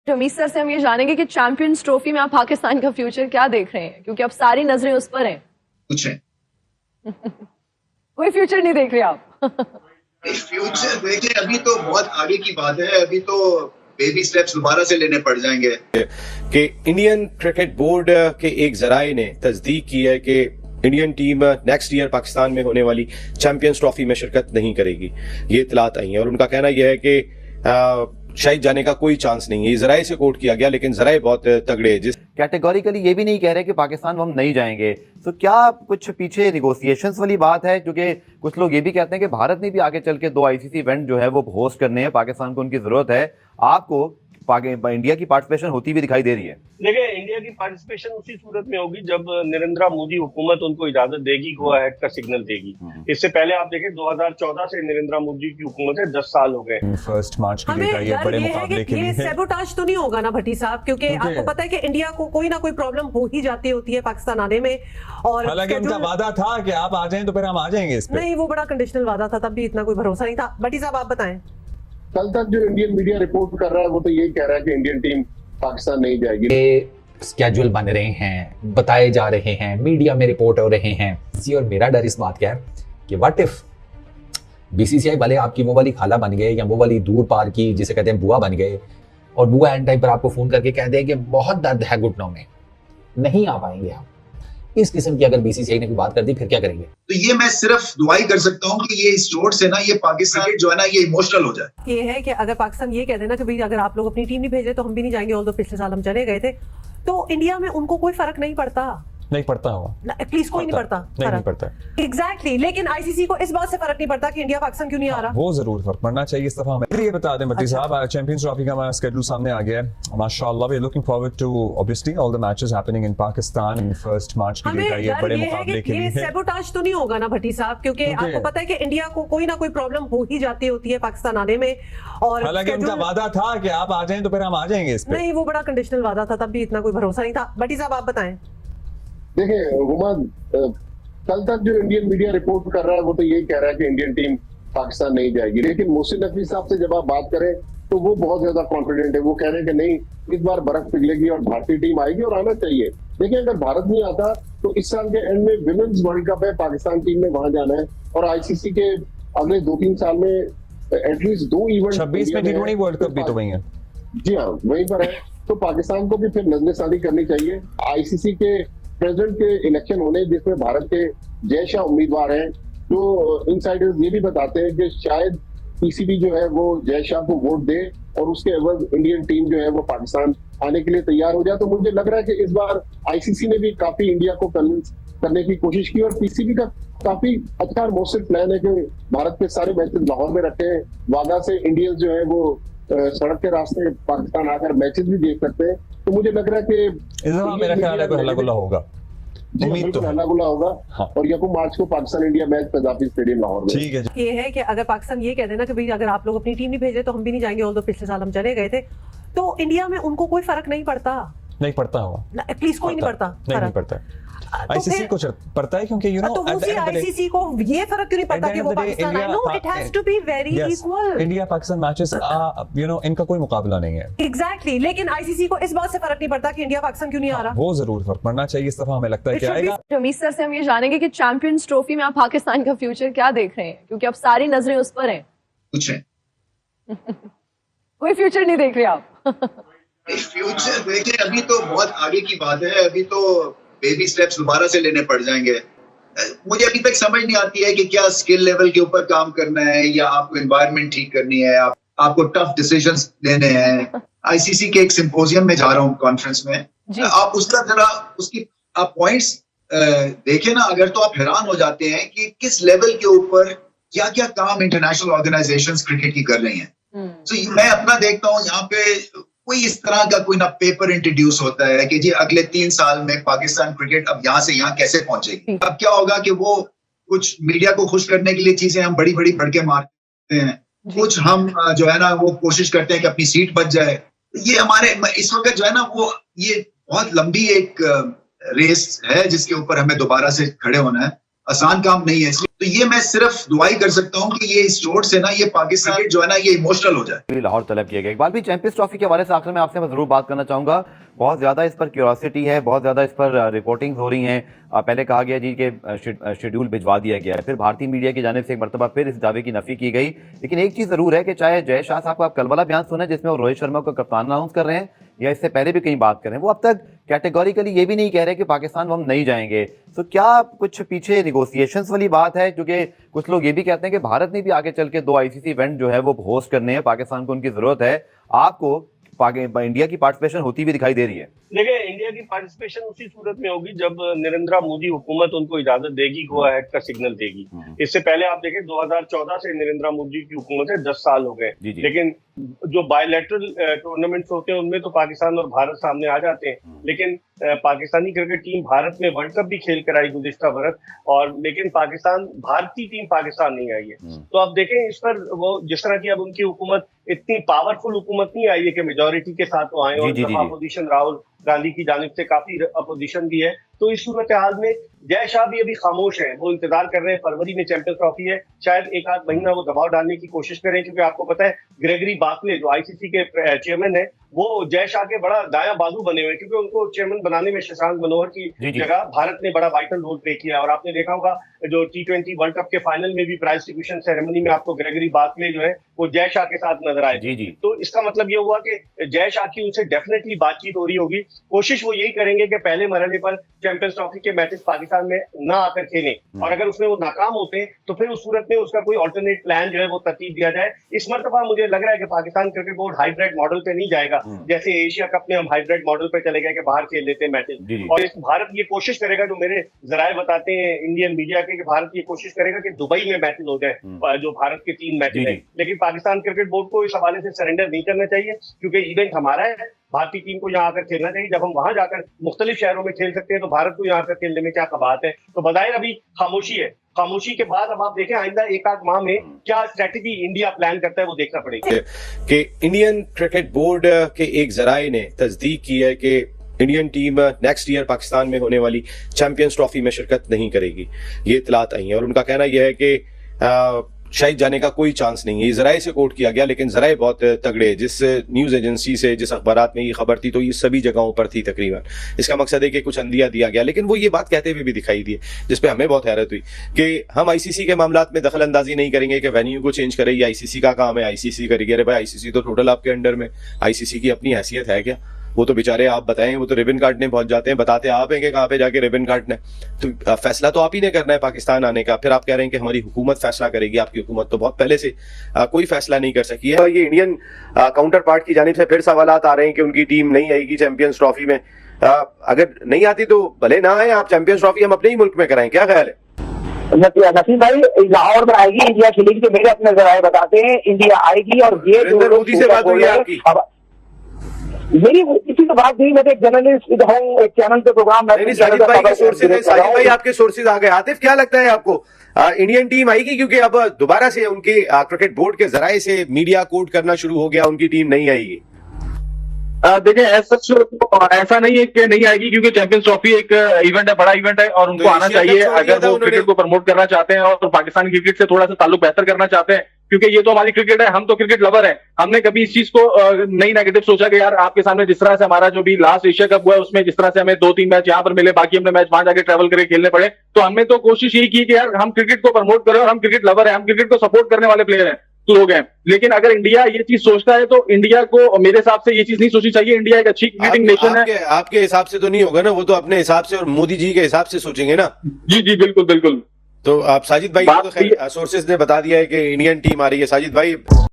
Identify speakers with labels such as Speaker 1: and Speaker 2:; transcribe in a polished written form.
Speaker 1: Ramiz sir से हम ये जानेंगे कि चैंपियंस ट्रॉफी में आप पाकिस्तान का फ्यूचर क्या देख रहे हैं, क्योंकि अब सारी नजरें उस पर हैं।
Speaker 2: कुछ है
Speaker 1: कोई फ्यूचर नहीं देख रहे आप?
Speaker 2: फ्यूचर देखिए, अभी तो बहुत आगे की बात है। अभी तो बेबी स्टेप्स दोबारा से लेने पड़ जाएंगे।
Speaker 3: कि इंडियन क्रिकेट बोर्ड के एक जराये ने तस्दीक की है कि Indian team next year Pakistan में होने वाली चैंपियंस ट्रॉफी में शिरकत नहीं करेगी। ये इतलात आई है और उनका कहना यह है कि शायद जाने का कोई चांस नहीं है। ये जराये से कोट किया गया, लेकिन जराये बहुत तगड़े हैं। जिस
Speaker 4: कैटेगोरिकली ये भी नहीं कह रहे कि पाकिस्तान हम नहीं जाएंगे, तो क्या कुछ पीछे निगोशिएशंस वाली बात है? क्योंकि कुछ लोग ये भी कहते हैं कि भारत ने भी आगे चल के 2 आईसीसी इवेंट जो है वो होस्ट करने हैं, पाकिस्तान को उनकी जरूरत है। आपको इंडिया की पार्टिसिपेशन होती हुई दिखाई दे रही है?
Speaker 5: देखिए, इंडिया की पार्टिसिपेशन उसी सूरत में होगी जब नरेंद्र मोदी हुकूमत उनको इजाजत देगी, गो अहेड का सिग्नल देगी। इससे पहले आप देखें 2014 से नरेंद्र मोदी की हुकूमत है, 10 साल हो गए।
Speaker 6: 1 मार्च की डेट आई है बड़े मुकाबले के लिए।
Speaker 7: ये सैबोटाज तो नहीं होगा ना भट्टी साहब? क्योंकि आपको पता है कि इंडिया को कोई ना कोई प्रॉब्लम हो ही जाती होती है पाकिस्तान आने में। और
Speaker 6: हालांकि उनका वादा था कि आप आ जाएं तो फिर हम आ जाएंगे इस पे।
Speaker 7: नहीं, वो बड़ा कंडीशनल वादा था, तब भी इतना कोई भरोसा नहीं था। भट्टी साहब आप बताएं।
Speaker 8: कल तक जो इंडियन मीडिया रिपोर्ट कर रहा है वो तो ये कह रहा है कि इंडियन टीम पाकिस्तान नहीं जाएगी।
Speaker 9: स्केड्यूल बन रहे हैं, बताए जा रहे हैं, मीडिया में रिपोर्ट हो रहे हैं। और मेरा डर इस बात का है कि व्हाट इफ बीसीसीआई वाले आपकी वो वाली खाला बन गए या वो वाली दूर पार की जिसे कहते हैं बुआ बन गए, और बुआ एंड टाइम पर आपको फोन करके कह दें कि बहुत दर्द है घुटनों में, नहीं आ पाएंगे आप। इस किस्म की अगर बीसीसीआई ने कोई बात कर दी फिर क्या करेंगे?
Speaker 2: तो ये मैं सिर्फ दुआई कर सकता हूँ कि ये इस चोट से ना ये पाकिस्तान जो है ना ये इमोशनल हो जाए।
Speaker 7: ये है कि अगर पाकिस्तान ये कह देना कि भाई अगर आप लोग अपनी टीम नहीं भेज रहे तो हम भी नहीं जाएंगे, और तो पिछले साल हम चले गए थे, तो इंडिया में उनको कोई फर्क नहीं पड़ता।
Speaker 6: नहीं पड़ता होगा,
Speaker 7: प्लीज कोई नहीं पड़ता।
Speaker 6: नहीं पड़ता
Speaker 7: एग्जैक्टली। लेकिन आईसीसी को इस बात से फर्क नहीं पड़ता कि इंडिया पाकिस्तान क्यों नहीं आ रहा।
Speaker 6: वो जरूर फर्क पड़ना चाहिए इस दफा। हमें ये बता दें भट्टी साहब, चैंपियंस ट्रॉफी का हमारा स्केड्यूल सामने आ गया है माशाल्लाह। We are looking forward to obviously all the matches happening in Pakistan in 1 March की डेट आई है बड़े मुकाबले के लिए।
Speaker 7: सैबोटाज तो नहीं होगा ना भट्टी साहब? क्योंकि आपको पता है कि इंडिया को कोई ना कोई प्रॉब्लम हो ही जाती होती है पाकिस्तान आने में। और
Speaker 6: हालांकि उनका वादा था कि आप आ जाएं तो फिर हम आ जाएंगे इस पे।
Speaker 7: नहीं, वो बड़ा कंडीशनल वादा था, तब भी इतना कोई भरोसा नहीं था। भट्टी साहब आप बताएं।
Speaker 8: देखिए हुमाद, कल तक जो इंडियन मीडिया रिपोर्ट कर रहा है वो तो ये कह रहा है कि इंडियन टीम पाकिस्तान नहीं जाएगी। लेकिन मोहसिन नकवी साहब से जब आप बात करें तो वो बहुत ज्यादा कॉन्फिडेंट है। वो कह रहे हैं कि नहीं, इस बार बर्फ पिघलेगी और भारतीय टीम आएगी और आना चाहिए। देखिए, अगर भारत नहीं आता तो इस साल के एंड में विमेन्स वर्ल्ड कप है, पाकिस्तान टीम ने वहां जाना है, और आईसीसी के अगले 2-3 साल में एटलीस्ट 2 इवेंट
Speaker 6: 26 में टी20 वर्ल्ड कप भी तो वही है।
Speaker 8: जी हाँ, वहीं पर है। तो पाकिस्तान को भी फिर नजरसानी करनी चाहिए। आईसीसी के प्रेसिडेंट के इलेक्शन होने जिसमें भारत के जय शाह उम्मीदवार हैं, तो इनसाइडर्स ये भी बताते हैं कि शायद पीसीबी जो है वो जय शाह को वोट दे और उसके एवज इंडियन टीम जो है वो पाकिस्तान आने के लिए तैयार हो जाए। तो मुझे लग रहा है कि इस बार आईसीसी ने भी काफी इंडिया को कन्विंस करने की कोशिश की, और पीसीबी का काफी अच्छा और मौसम प्लान है कि भारत के सारे मैचेस लाहौर में रखे हैं। वादा से इंडियंस जो है वो सड़क के रास्ते पाकिस्तान आकर मैचेस भी देख सकते हैं। तो मुझे लग रहा है कि
Speaker 6: इस दफा मेरा ख्याल है कोई हल्ला गुल्ला होगा, उम्मीद तो
Speaker 8: हल्ला गुल्ला होगा।
Speaker 6: हाँ।
Speaker 8: और यकम मार्च को Pakistan India match कदाफी stadium Lahore में।
Speaker 6: ठीक है।
Speaker 7: ये है कि अगर पाकिस्तान ये कह देना कि भाई अगर आप लोग अपनी टीम नहीं भेज रहे तो हम भी नहीं जाएंगे, और तो पिछले साल हम चले गए थे, तो इंडिया में उनको कोई फर्क नहीं पड़ता।
Speaker 6: नहीं पड़ता होगा,
Speaker 7: प्लीज कोई नहीं पड़ता।
Speaker 6: नहीं पड़ता। आईसीसी को पड़ता है क्योंकि यू नो
Speaker 7: आईसीसी को ये फर्क क्यों नहीं पड़ता कि वो पाकिस्तान आए? No, it has to be very equal.
Speaker 6: India Pakistan matches you know इनका कोई मुकाबला नहीं है।
Speaker 7: एग्जैक्टली। लेकिन आईसीसी को इस बात से फर्क नहीं पड़ता कि इंडिया पाकिस्तान क्यों नहीं आ रहा।
Speaker 6: वो जरूर फर्क पड़ना चाहिए इस दफा। हमें लगता है कि आएगा।
Speaker 1: रमीज सर से हम ये जानेंगे कि चैंपियंस ट्रॉफी में आप पाकिस्तान का फ्यूचर क्या देख रहे हैं, क्योंकि अब सारी नजरें उस पर हैं।
Speaker 2: कुछ है
Speaker 1: कोई फ्यूचर नहीं देख रहे आप?
Speaker 2: फ्यूचर देखिए, अभी तो बहुत आगे की बात है। अभी तो बेबी स्टेप्स दोबारा से लेने पड़ जाएंगे। मुझे अभी तक समझ नहीं आती है कि क्या स्किल लेवल के ऊपर काम करना है या आपको एनवायरनमेंट ठीक करनी है, आपको टफ डिसीजंस लेने हैं। आईसीसी के एक सिंपोजियम में जा रहा हूँ, कॉन्फ्रेंस में। आप उसका जरा उसकी आप पॉइंट्स देखें ना, अगर तो आप हैरान हो जाते हैं कि किस लेवल के ऊपर क्या क्या काम इंटरनेशनल ऑर्गेनाइजेशंस क्रिकेट की कर रही हैं। तो मैं अपना देखता हूँ यहाँ पे कोई इस तरह का कोई ना पेपर इंट्रोड्यूस होता है कि जी अगले 3 साल में पाकिस्तान क्रिकेट अब यहाँ से यहाँ कैसे पहुंचेगी। अब क्या होगा कि वो कुछ मीडिया को खुश करने के लिए चीजें हम बड़ी बड़ी फड़के मारते हैं, कुछ हम जो है ना वो कोशिश करते हैं कि अपनी सीट बच जाए। ये हमारे इस वक्त जो है ना वो ये बहुत लंबी एक रेस है जिसके ऊपर हमें दोबारा से खड़े होना है। आसान काम नहीं है। इसलिए तो ये मैं सिर्फ दुआई कर सकता हूँ कि ये इस चोट से ना ये पाकिस्तान जो है ना ये इमोशनल हो जाए।
Speaker 4: लाहौर तलब किया गया। इकबाल भी चैंपियंस ट्रॉफी के हवाले से आखिर में आपसे मैं जरूर बात करना चाहूंगा। बहुत ज्यादा इस पर क्यूरियोसिटी है, बहुत ज्यादा इस पर रिपोर्टिंग्स हो रही हैं। पहले कहा गया जी कि शेड्यूल भिजवा दिया गया है, फिर भारतीय मीडिया की जानिब से एक मरतबा फिर इस दावे की नफी की गई। लेकिन एक चीज जरूर है कि चाहे जय शाह साहब का आप कल वाला बयान सुने जिसमें वो रोहित शर्मा को कप्तान अनाउंस कर रहे हैं या इससे पहले भी कहीं बात कर रहे हैं, वो अब तक कैटेगोरिकली ये भी नहीं कह रहे कि पाकिस्तान हम नहीं जाएंगे। तो क्या कुछ पीछे निगोसिएशंस वाली बात है? क्योंकि कुछ लोग ये भी कहते हैं कि भारत ने भी आगे चल के 2 आईसीसी इवेंट जो है वो होस्ट करने हैं, पाकिस्तान को उनकी जरूरत है। आपको इंडिया की पार्टिसिपेशन होती हुई दिखाई दे रही है?
Speaker 5: देखिए, इंडिया की पार्टिसिपेशन उसी सूरत में होगी जब नरेंद्र मोदी हुकूमत उनको इजाजत देगी, गो अहेड का सिग्नल देगी। इससे पहले आप देखें 2014 से नरेंद्र मोदी की हुकूमत है, 10 साल हो गए, लेकिन जो बायलैटरल टूर्नामेंट्स होते हैं उनमें तो पाकिस्तान और भारत सामने आ जाते हैं। लेकिन पाकिस्तानी क्रिकेट टीम भारत में वर्ल्ड कप भी खेल कर आई गुज़िश्ता बरस, और लेकिन पाकिस्तान भारतीय टीम पाकिस्तान नहीं आई है। तो अब देखें इस पर वो जिस तरह की अब उनकी हुकूमत इतनी पावरफुल हुकूमत नहीं आई है कि मेजोरिटी के साथ वो आए, और अपोजिशन राहुल गांधी की जानिब से काफी अपोजिशन भी है। तो इस सूरत हाल में जय शाह भी अभी खामोश है, वो इंतजार कर रहे हैं। फरवरी में चैंपियंस ट्रॉफी है, शायद एक आध महीना वो दबाव डालने की कोशिश करें, क्योंकि आपको पता है ग्रेगरी बार्कले जो आईसीसी के चेयरमैन है वो जय शाह के बड़ा दायां बाजू बने हुए, क्योंकि उनको चेयरमैन बनाने में शशांक मनोहर की जगह भारत ने बड़ा वाइटल रोल प्ले किया। और आपने देखा होगा जो T20 वर्ल्ड कप के फाइनल में भी प्राइज डिस्ट्रीब्यूशन सेरेमनी में आपको ग्रेगरी बार्कले जो है वो जय शाह के साथ नजर आए। तो इसका मतलब ये हुआ कि जय शाह की उनसे डेफिनेटली बातचीत हो रही होगी। कोशिश वो यही करेंगे कि पहले मरहले पर चैंपियंस ट्रॉफी के मैचेस पाकिस्तान में ना आकर खेलें, और अगर उसमें वो नाकाम होते हैं तो फिर उस सूरत में उसका कोई अल्टरनेट प्लान जो है वो तरतीब दिया जाए। इस मरतबा मुझे लग रहा है कि Pakistan cricket board hybrid model पे नहीं जाएगा, जैसे एशिया कप में हम हाइब्रिड मॉडल पे चले गए कि बाहर खेल लेते हैं मैचेस। और इस भारत ये कोशिश करेगा, जो मेरे जराए बताते हैं इंडियन मीडिया के, कि भारत ये कोशिश करेगा कि दुबई में मैचेस हो जाए जो भारत के 3 मैचेस हैं। लेकिन पाकिस्तान क्रिकेट बोर्ड को इस हवाले से सरेंडर नहीं करना चाहिए, क्योंकि इवेंट हमारा है, भारतीय टीम को यहाँ आकर खेलना चाहिए। जब हम वहां जाकर मुख्तलिफ शहरों में खेल सकते हैं तो भारत को यहाँ आकर खेलने में क्या कबात है। तो बज़ाहिर अभी खामोशी है, खामोशी के बाद अब आप देखें आइंदा एक आध माह में क्या स्ट्रेटेजी इंडिया प्लान करता है वो देखना पड़ेगा।
Speaker 3: कि इंडियन क्रिकेट बोर्ड के एक जराए ने तस्दीक की है कि Indian team next year Pakistan में होने वाली चैंपियंस ट्रॉफी में शिरकत नहीं करेगी। ये इतलात आई है और उनका कहना यह है कि शायद जाने का कोई चांस नहीं है। ये जराए से कोट किया गया, लेकिन जराए बहुत तगड़े, जिस न्यूज एजेंसी से जिस अखबारात में ये खबर थी तो ये सभी जगहों पर थी तकरीबन। इसका मकसद है कि कुछ अंदिया दिया गया, लेकिन वो ये बात कहते हुए भी दिखाई दिए, जिसपे हमें बहुत हैरत हुई कि हम आईसीसी के मामलात में दखल अंदाजी नहीं करेंगे कि वेन्यू को चेंज करे, ये आईसीसी का काम है, आईसीसी करेगी। अरे भाई आईसीसी तो टोटल आपके अंडर में, आईसीसी की अपनी हैसियत है क्या? वो तो बेचारे आप बताएं, वो तो रिबन काटने पहुंच जाते हैं, बताते आप हैं कि कहाँ पे जाके रिबन काटना है। तो फैसला तो आप ही ने करना है पाकिस्तान आने का, फिर आप कह रहे हैं कि हमारी हुकूमत फैसला करेगी। आपकी हुकूमत तो बहुत पहले से कोई फैसला नहीं कर सकी है। ये इंडियन काउंटर पार्ट की जानिब से फिर सवालात आ रहे हैं कि उनकी टीम नहीं आएगी चैंपियंस ट्रॉफी में। अगर नहीं आती तो भले ना आए, आप चैंपियंस ट्रॉफी हम अपने ही मुल्क में कराएं, क्या ख्याल है?
Speaker 10: नसीम भाई, लाहौर में आएगी, इंडिया खेलेगी, तो मेरे अपने जराए बताते हैं इंडिया आएगी। और ये
Speaker 3: मोदी से बात हुई है आपकी?
Speaker 10: मेरी किसी से बात नहीं, मैं एक जर्नलिस्ट हूँ, एक चैनल पे प्रोग्राम।
Speaker 3: साजिद भाई आपके सोर्सेज आ गए। आतिफ, क्या लगता है आपको इंडियन टीम आएगी? क्योंकि अब दोबारा से उनके क्रिकेट बोर्ड के जराए से मीडिया कोट करना शुरू हो गया, उनकी टीम नहीं आएगी।
Speaker 11: देखिए ऐसा नहीं है कि नहीं आएगी, क्योंकि चैंपियंस ट्रॉफी एक इवेंट है, बड़ा इवेंट है और उनको आना चाहिए अगर वो क्रिकेट को प्रमोट करना चाहते हैं और पाकिस्तान क्रिकेट से थोड़ा सा ताल्लुक बेहतर करना चाहते हैं, क्योंकि ये तो हमारी क्रिकेट है, हम तो क्रिकेट लवर हैं। हमने कभी इस चीज को नहीं नेगेटिव सोचा कि यार आपके सामने जिस तरह से हमारा जो भी लास्ट एशिया कप हुआ है उसमें जिस तरह से हमें 2-3 मैच यहाँ पर मिले, बाकी हमने मैच वहां जाके ट्रैवल करके खेलने पड़े, तो हमने तो कोशिश यही की कि यार हम क्रिकेट को प्रमोट करें और हम क्रिकेट लवर हैं, हम क्रिकेट को सपोर्ट करने वाले प्लेयर हैं, लोग हैं। लेकिन अगर इंडिया ये चीज सोचता है तो इंडिया को मेरे हिसाब से ये चीज नहीं सोचनी चाहिए। इंडिया एक अच्छी क्रिकेटिंग नेशन है।
Speaker 3: आपके हिसाब से तो नहीं होगा ना, वो तो अपने हिसाब से और मोदी जी के हिसाब से सोचेंगे ना।
Speaker 11: जी बिल्कुल बिल्कुल।
Speaker 3: तो आप साजिद भाई, सोर्सेज ने बता दिया है कि इंडियन टीम आ रही है। साजिद भाई